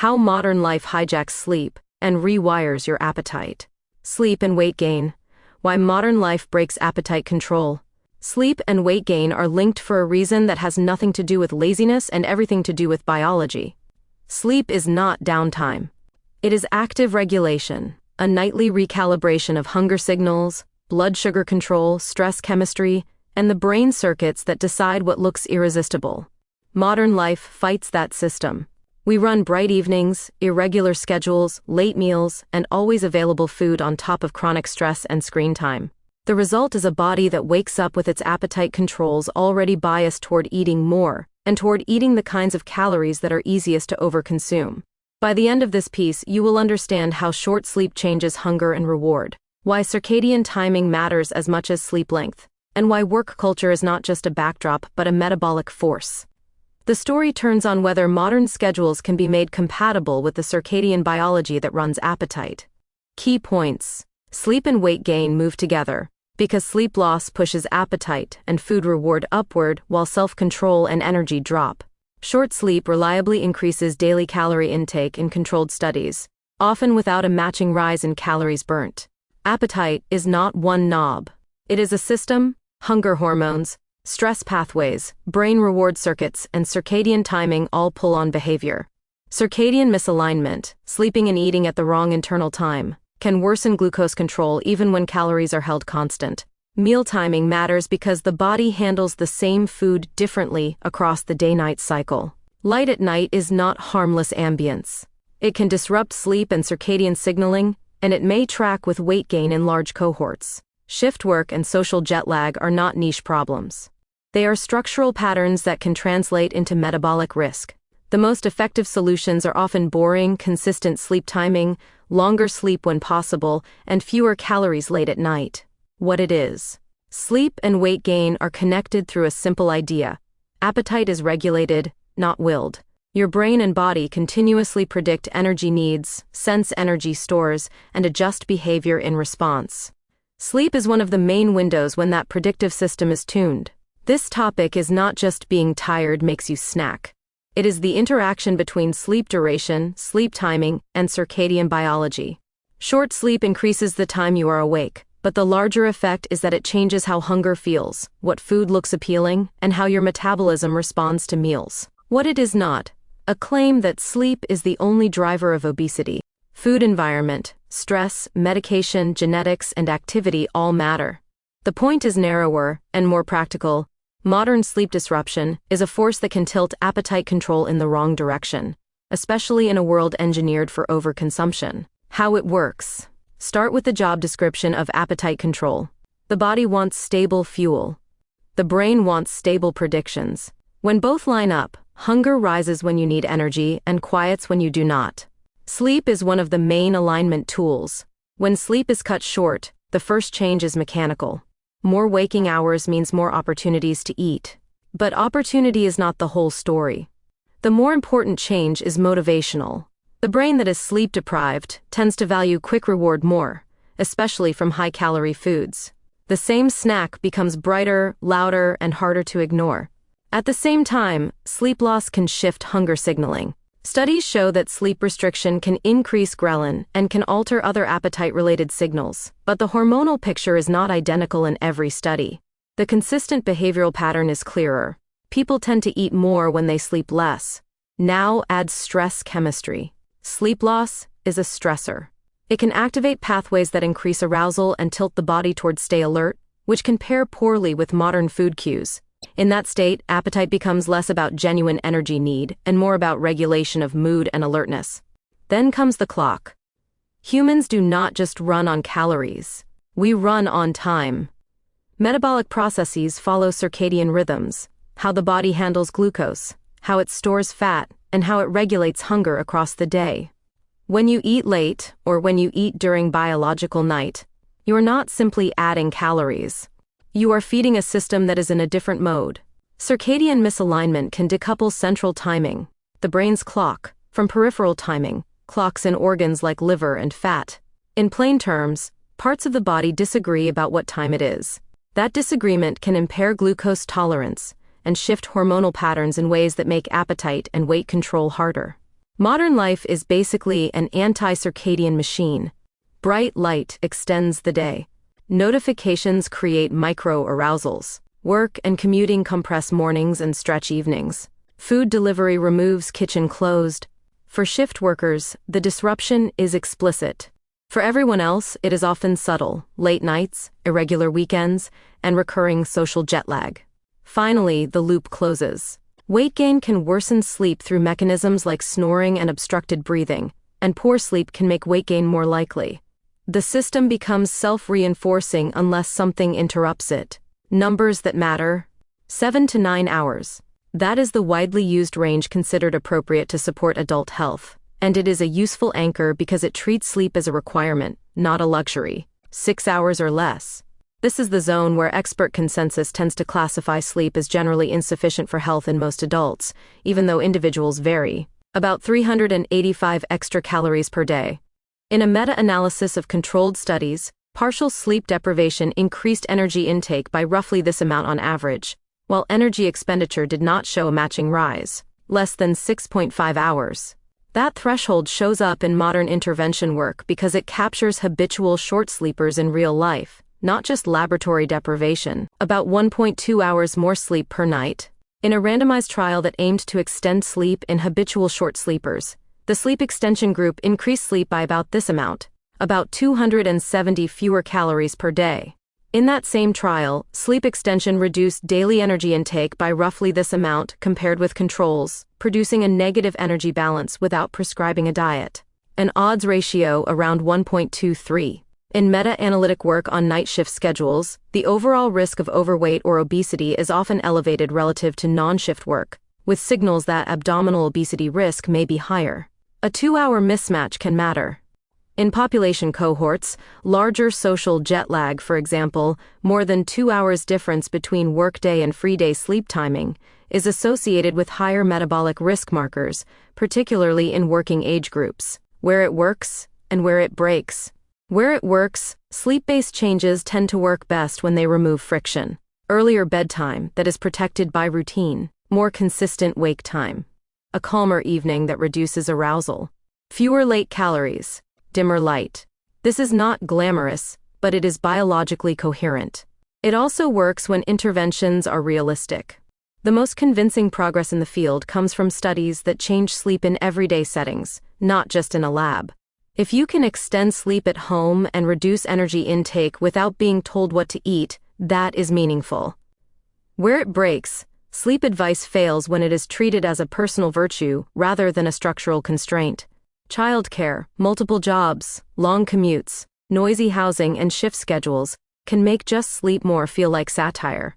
How modern life hijacks sleep and rewires your appetite. Sleep and weight gain. Why modern life breaks appetite control. Sleep and weight gain are linked for a reason that has nothing to do with laziness and everything to do with biology. Sleep is not downtime. It is active regulation, a nightly recalibration of hunger signals, blood sugar control, stress chemistry, and the brain circuits that decide what looks irresistible. Modern life fights that system. We run bright evenings, irregular schedules, late meals, and always available food on top of chronic stress and screen time. The result is a body that wakes up with its appetite controls already biased toward eating more, and toward eating the kinds of calories that are easiest to overconsume. By the end of this piece, you will understand how short sleep changes hunger and reward, why circadian timing matters as much as sleep length, and why work culture is not just a backdrop but a metabolic force. The story turns on whether modern schedules can be made compatible with the circadian biology that runs appetite. Key points. Sleep and weight gain move together, because sleep loss pushes appetite and food reward upward while self-control and energy drop. Short sleep reliably increases daily calorie intake in controlled studies, often without a matching rise in calories burnt. Appetite is not one knob. It is a system. Hunger hormones, stress pathways, brain reward circuits, and circadian timing all pull on behavior. Circadian misalignment, sleeping and eating at the wrong internal time, can worsen glucose control even when calories are held constant. Meal timing matters because the body handles the same food differently across the day-night cycle. Light at night is not harmless ambience. It can disrupt sleep and circadian signaling, and it may track with weight gain in large cohorts. Shift work and social jet lag are not niche problems. They are structural patterns that can translate into metabolic risk. The most effective solutions are often boring, consistent sleep timing, longer sleep when possible, and fewer calories late at night. What it is. Sleep and weight gain are connected through a simple idea. Appetite is regulated, not willed. Your brain and body continuously predict energy needs, sense energy stores, and adjust behavior in response. Sleep is one of the main windows when that predictive system is tuned. This topic is not just being tired makes you snack. It is the interaction between sleep duration, sleep timing, and circadian biology. Short sleep increases the time you are awake, but the larger effect is that it changes how hunger feels, what food looks appealing, and how your metabolism responds to meals. What it is not. A claim that sleep is the only driver of obesity. Food environment, stress, medication, genetics, and activity all matter. The point is narrower and more practical. Modern sleep disruption is a force that can tilt appetite control in the wrong direction, especially in a world engineered for overconsumption. How it works. Start with the job description of appetite control. The body wants stable fuel. The brain wants stable predictions. When both line up, hunger rises when you need energy and quiets when you do not. Sleep is one of the main alignment tools. When sleep is cut short, the first change is mechanical. More waking hours means more opportunities to eat. But opportunity is not the whole story. The more important change is motivational. The brain that is sleep-deprived tends to value quick reward more, especially from high-calorie foods. The same snack becomes brighter, louder, and harder to ignore. At the same time, sleep loss can shift hunger signaling. Studies show that sleep restriction can increase ghrelin and can alter other appetite-related signals, but the hormonal picture is not identical in every study. The consistent behavioral pattern is clearer. People tend to eat more when they sleep less. Now add stress chemistry. Sleep loss is a stressor. It can activate pathways that increase arousal and tilt the body towards stay alert, which can pair poorly with modern food cues. In that state, appetite becomes less about genuine energy need and more about regulation of mood and alertness. Then comes the clock. Humans do not just run on calories. We run on time. Metabolic processes follow circadian rhythms, how the body handles glucose, how it stores fat, and how it regulates hunger across the day. When you eat late, or when you eat during biological night, you are not simply adding calories. You are feeding a system that is in a different mode. Circadian misalignment can decouple central timing, the brain's clock, from peripheral timing, clocks in organs like liver and fat. In plain terms, parts of the body disagree about what time it is. That disagreement can impair glucose tolerance and shift hormonal patterns in ways that make appetite and weight control harder. Modern life is basically an anti-circadian machine. Bright light extends the day. Notifications create micro-arousals. Work and commuting compress mornings and stretch evenings. Food delivery removes kitchen closed. For shift workers, the disruption is explicit. For everyone else, it is often subtle: late nights, irregular weekends, and recurring social jet lag. Finally, the loop closes. Weight gain can worsen sleep through mechanisms like snoring and obstructed breathing, and poor sleep can make weight gain more likely. The system becomes self-reinforcing unless something interrupts it. Numbers that matter: 7 to 9 hours. That is the widely used range considered appropriate to support adult health, and it is a useful anchor because it treats sleep as a requirement, not a luxury. 6 hours or less. This is the zone where expert consensus tends to classify sleep as generally insufficient for health in most adults, even though individuals vary. About 385 extra calories per day. In a meta-analysis of controlled studies, partial sleep deprivation increased energy intake by roughly this amount on average, while energy expenditure did not show a matching rise, less than 6.5 hours. That threshold shows up in modern intervention work because it captures habitual short sleepers in real life, not just laboratory deprivation. About 1.2 hours more sleep per night. In a randomized trial that aimed to extend sleep in habitual short sleepers, the sleep extension group increased sleep by about this amount, about 270 fewer calories per day. In that same trial, sleep extension reduced daily energy intake by roughly this amount compared with controls, producing a negative energy balance without prescribing a diet. An odds ratio around 1.23. In meta-analytic work on night shift schedules, the overall risk of overweight or obesity is often elevated relative to non-shift work, with signals that abdominal obesity risk may be higher. A 2-hour mismatch can matter. In population cohorts, larger social jet lag, for example, more than 2 hours difference between workday and free-day sleep timing, is associated with higher metabolic risk markers, particularly in working age groups. Where it works and where it breaks. Where it works, sleep-based changes tend to work best when they remove friction. Earlier bedtime that is protected by routine. More consistent wake time. A calmer evening that reduces arousal. Fewer late calories. Dimmer light. This is not glamorous, but it is biologically coherent. It also works when interventions are realistic. The most convincing progress in the field comes from studies that change sleep in everyday settings, not just in a lab. If you can extend sleep at home and reduce energy intake without being told what to eat, that is meaningful. Where it breaks, sleep advice fails when it is treated as a personal virtue rather than a structural constraint. Childcare, multiple jobs, long commutes, noisy housing, and shift schedules can make just sleep more feel like satire.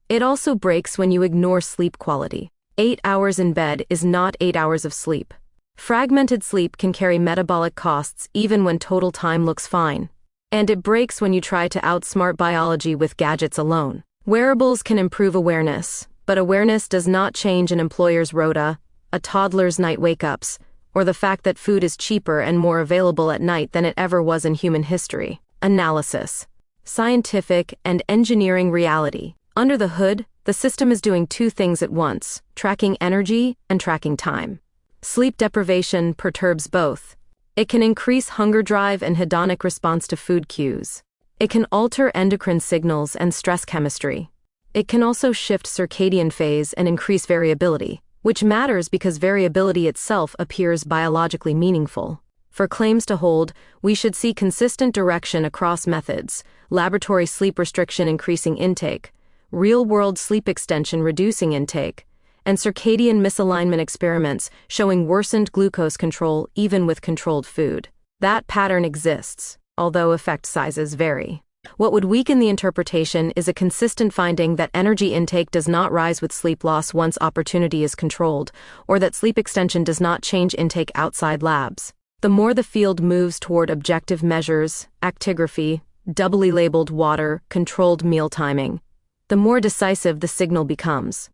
It also breaks when you ignore sleep quality. 8 hours in bed is not 8 hours of sleep. Fragmented sleep can carry metabolic costs even when total time looks fine. And it breaks when you try to outsmart biology with gadgets alone. Wearables can improve awareness, but awareness does not change an employer's rota, a toddler's night wake-ups, or the fact that food is cheaper and more available at night than it ever was in human history. Analysis. Scientific and engineering reality. Under the hood, the system is doing two things at once: tracking energy and tracking time. Sleep deprivation perturbs both. It can increase hunger drive and hedonic response to food cues. It can alter endocrine signals and stress chemistry. It can also shift circadian phase and increase variability, which matters because variability itself appears biologically meaningful. For claims to hold, we should see consistent direction across methods: laboratory sleep restriction increasing intake, real-world sleep extension reducing intake, and circadian misalignment experiments showing worsened glucose control even with controlled food. That pattern exists, although effect sizes vary. What would weaken the interpretation is a consistent finding that energy intake does not rise with sleep loss once opportunity is controlled, or that sleep extension does not change intake outside labs. The more the field moves toward objective measures, actigraphy, doubly labeled water, controlled meal timing, the more decisive the signal becomes.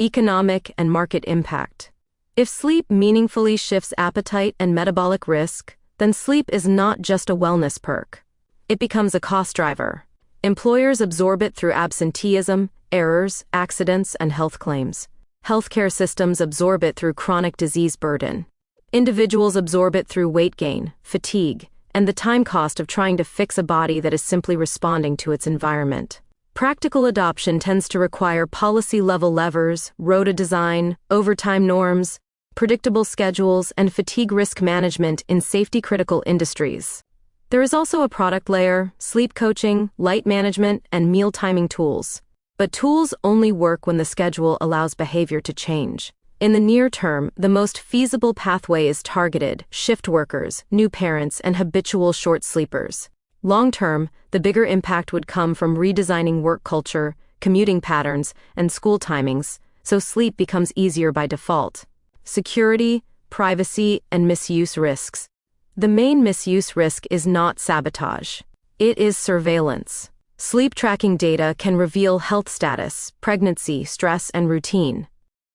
Economic and market impact. If sleep meaningfully shifts appetite and metabolic risk, then sleep is not just a wellness perk. It becomes a cost driver. Employers absorb it through absenteeism, errors, accidents, and health claims. Healthcare systems absorb it through chronic disease burden. Individuals absorb it through weight gain, fatigue, and the time cost of trying to fix a body that is simply responding to its environment. Practical adoption tends to require policy-level levers, rota design, overtime norms, predictable schedules, and fatigue risk management in safety-critical industries. There is also a product layer, sleep coaching, light management, and meal timing tools. But tools only work when the schedule allows behavior to change. In the near term, the most feasible pathway is targeted, shift workers, new parents, and habitual short sleepers. Long term, the bigger impact would come from redesigning work culture, commuting patterns, and school timings, so sleep becomes easier by default. Security, privacy, and misuse risks. The main misuse risk is not sabotage. It is surveillance. Sleep tracking data can reveal health status, pregnancy, stress, and routine.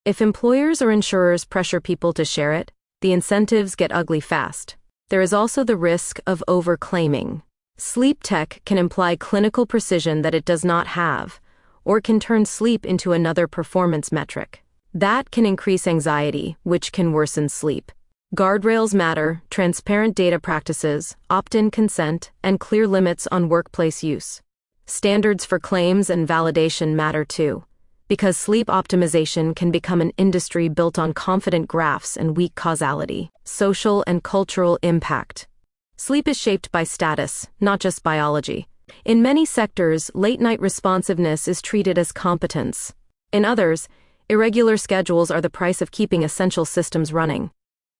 If employers or insurers pressure people to share it, the incentives get ugly fast. There is also the risk of overclaiming. Sleep tech can imply clinical precision that it does not have, or can turn sleep into another performance metric. That can increase anxiety, which can worsen sleep. Guardrails matter, transparent data practices, opt-in consent, and clear limits on workplace use. Standards for claims and validation matter too, because sleep optimization can become an industry built on confident graphs and weak causality. Social and cultural impact. Sleep is shaped by status, not just biology. In many sectors, late-night responsiveness is treated as competence. In others, irregular schedules are the price of keeping essential systems running.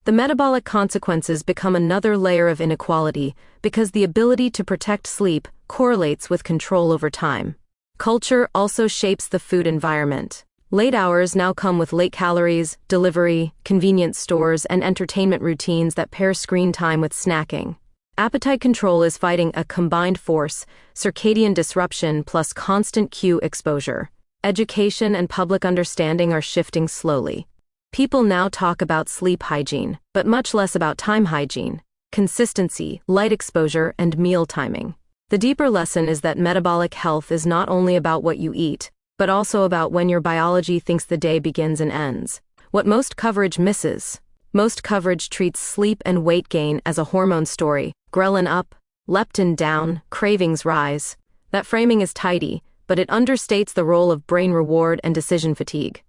The metabolic consequences become another layer of inequality because the ability to protect sleep correlates with control over time. Culture also shapes the food environment. Late hours now come with late calories, delivery, convenience stores, and entertainment routines that pair screen time with snacking. Appetite control is fighting a combined force, circadian disruption plus constant cue exposure. Education and public understanding are shifting slowly. People now talk about sleep hygiene, but much less about time hygiene, consistency, light exposure, and meal timing. The deeper lesson is that metabolic health is not only about what you eat, but also about when your biology thinks the day begins and ends. What most coverage misses. Most coverage treats sleep and weight gain as a hormone story. Ghrelin up, leptin down, cravings rise. That framing is tidy, but it understates the role of brain reward and decision fatigue.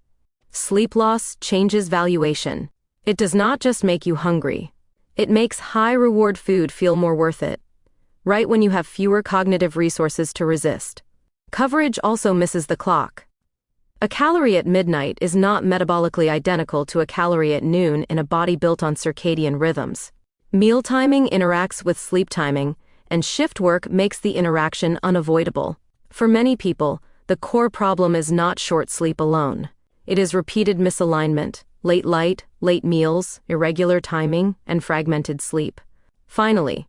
Sleep loss changes valuation. It does not just make you hungry. It makes high-reward food feel more worth it, right when you have fewer cognitive resources to resist. Coverage also misses the clock. A calorie at midnight is not metabolically identical to a calorie at noon in a body built on circadian rhythms. Meal timing interacts with sleep timing, and shift work makes the interaction unavoidable. For many people, the core problem is not short sleep alone. It is repeated misalignment, late light, late meals, irregular timing, and fragmented sleep. Finally,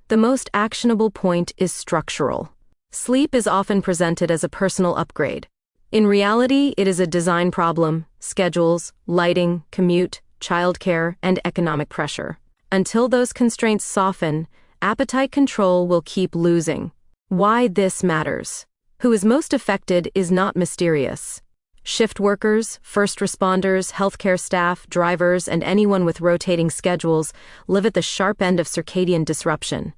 the most actionable point is structural. Sleep is often presented as a personal upgrade. In reality, it is a design problem: schedules, lighting, commute, childcare, and economic pressure. Until those constraints soften, appetite control will keep losing. Why this matters. Who is most affected is not mysterious. Shift workers, first responders, healthcare staff, drivers, and anyone with rotating schedules live at the sharp end of circadian disruption.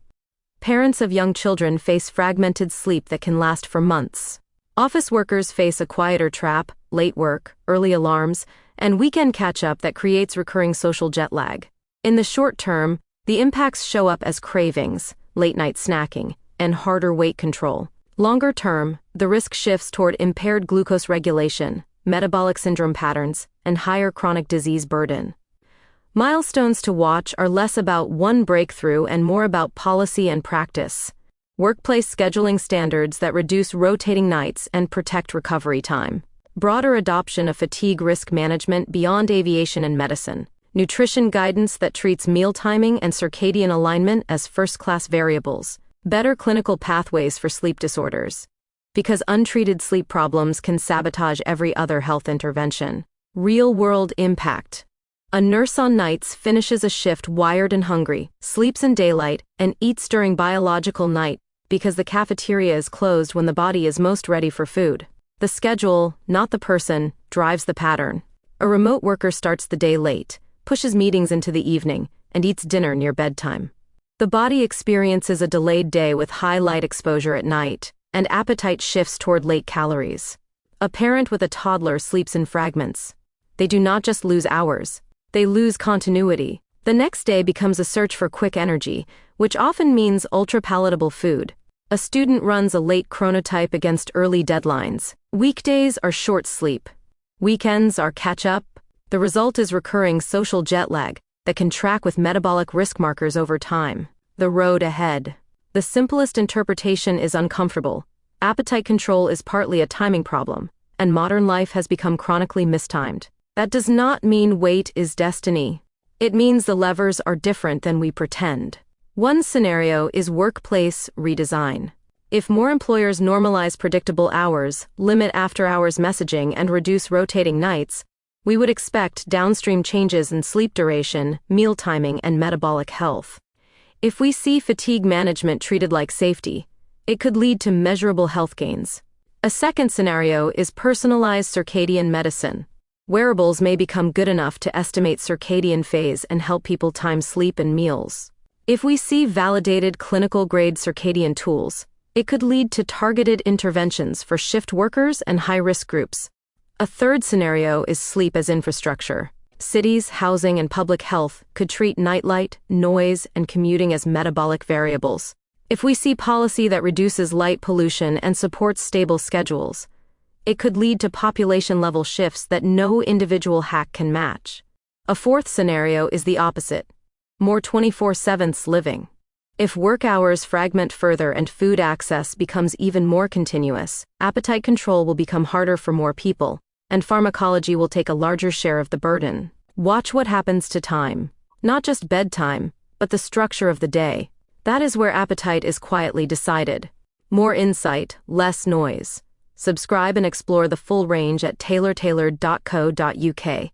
Parents of young children face fragmented sleep that can last for months. Office workers face a quieter trap, late work, early alarms, and weekend catch-up that creates recurring social jet lag. In the short term, the impacts show up as cravings, late-night snacking, and harder weight control. Longer term, the risk shifts toward impaired glucose regulation, metabolic syndrome patterns, and higher chronic disease burden. Milestones to watch are less about one breakthrough and more about policy and practice. Workplace scheduling standards that reduce rotating nights and protect recovery time. Broader adoption of fatigue risk management beyond aviation and medicine. Nutrition guidance that treats meal timing and circadian alignment as first-class variables. Better clinical pathways for sleep disorders. Because untreated sleep problems can sabotage every other health intervention. Real-world impact. A nurse on nights finishes a shift wired and hungry, sleeps in daylight, and eats during biological night because the cafeteria is closed when the body is most ready for food. The schedule, not the person, drives the pattern. A remote worker starts the day late, pushes meetings into the evening, and eats dinner near bedtime. The body experiences a delayed day with high light exposure at night, and appetite shifts toward late calories. A parent with a toddler sleeps in fragments. They do not just lose hours, they lose continuity. The next day becomes a search for quick energy, which often means ultra-palatable food. A student runs a late chronotype against early deadlines. Weekdays are short sleep. Weekends are catch-up. The result is recurring social jet lag that can track with metabolic risk markers over time. The road ahead. The simplest interpretation is uncomfortable. Appetite control is partly a timing problem, and modern life has become chronically mistimed. That does not mean weight is destiny. It means the levers are different than we pretend. One scenario is workplace redesign. If more employers normalize predictable hours, limit after-hours messaging, and reduce rotating nights, we would expect downstream changes in sleep duration, meal timing, and metabolic health. If we see fatigue management treated like safety, it could lead to measurable health gains. A second scenario is personalized circadian medicine. Wearables may become good enough to estimate circadian phase and help people time sleep and meals. If we see validated clinical-grade circadian tools, it could lead to targeted interventions for shift workers and high-risk groups. A third scenario is sleep as infrastructure. Cities, housing, and public health could treat nightlight, noise, and commuting as metabolic variables. If we see policy that reduces light pollution and supports stable schedules, it could lead to population-level shifts that no individual hack can match. A fourth scenario is the opposite. More 24/7 living. If work hours fragment further and food access becomes even more continuous, appetite control will become harder for more people, and pharmacology will take a larger share of the burden. Watch what happens to time. Not just bedtime, but the structure of the day. That is where appetite is quietly decided. More insight, less noise. Subscribe and explore the full range at taylortailored.co.uk.